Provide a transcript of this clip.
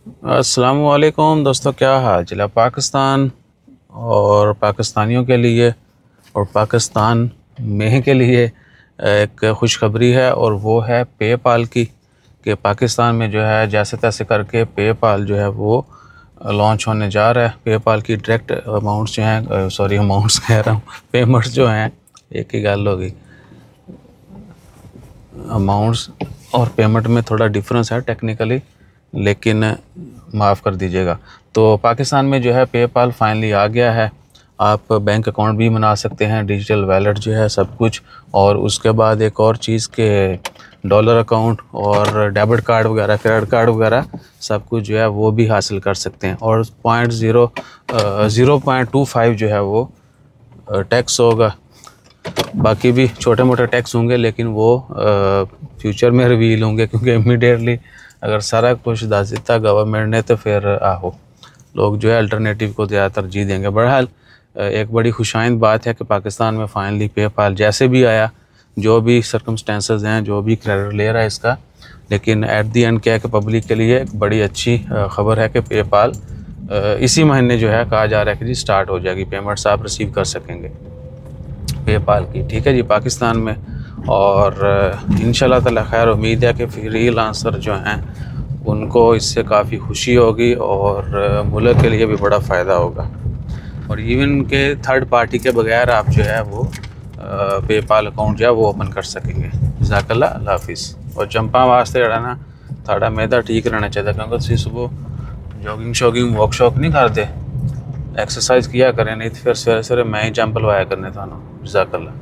अस्सलामुअलैकुम दोस्तों, क्या हाल चला। पाकिस्तान और पाकिस्तानियों के लिए और पाकिस्तान में के लिए एक खुशखबरी है, और वो है पेपाल की। कि पाकिस्तान में जो है जैसे तैसे करके पेपाल जो है वो लॉन्च होने जा रहा है। पेपाल की डायरेक्ट अमाउंट्स जो हैं, सॉरी अमाउंट्स कह रहा हूँ, पेमेंट्स जो हैं, एक ही गल होगी। अमाउंट्स और पेमेंट में थोड़ा डिफरेंस है टेक्निकली, लेकिन माफ़ कर दीजिएगा। तो पाकिस्तान में जो है पेपाल फाइनली आ गया है। आप बैंक अकाउंट भी बना सकते हैं, डिजिटल वैलेट जो है सब कुछ। और उसके बाद एक और चीज़ के डॉलर अकाउंट और डेबिट कार्ड वगैरह, क्रेडिट कार्ड वगैरह सब कुछ जो है वो भी हासिल कर सकते हैं। और 0.25 जो है वो टैक्स होगा। बाकी भी छोटे मोटे टैक्स होंगे, लेकिन वो फ्यूचर में रिवील होंगे, क्योंकि इमीडिएटली अगर सारा कुछ दस दिता गवर्नमेंट ने तो फिर आहो लोग जो है अल्टरनेटिव को ज़्यादा तरजीह देंगे। बहरहाल एक बड़ी खुशाइंद बात है कि पाकिस्तान में फाइनली पेपाल जैसे भी आया, जो भी सर्कमस्टेंसेस हैं, जो भी क्रेडिट ले रहा है इसका, लेकिन एट दी एंड क्या है कि पब्लिक के लिए एक बड़ी अच्छी ख़बर है कि पेपाल इसी महीने जो है कहा जा रहा है कि जी स्टार्ट हो जाएगी, पेमेंट्स आप रिसीव कर सकेंगे पेपाल की। ठीक है जी, पाकिस्तान में। और इंशाल्लाह ताला खैर उम्मीद है कि फ्रीलांसर जो हैं उनको इससे काफ़ी खुशी होगी और मुल्क के लिए भी बड़ा फ़ायदा होगा। और इवन के थर्ड पार्टी के बगैर आप जो है वो पेपाल अकाउंट जो है वो ओपन कर सकेंगे। जज़ाकल्लाह, अल्लाह हाफिज़। और जंपा वास्ते जरा ना थोड़ा मैदा ठीक रहना चाहिए, क्योंकि तुम सुबह जॉगिंग शॉगिंग वॉक शॉक नहीं करते, एक्सरसाइज किया करें, नहीं तो फिर सवेरे सवेरे मैं ही जंप लवाया करने थानू। जज़ाकल्लाह।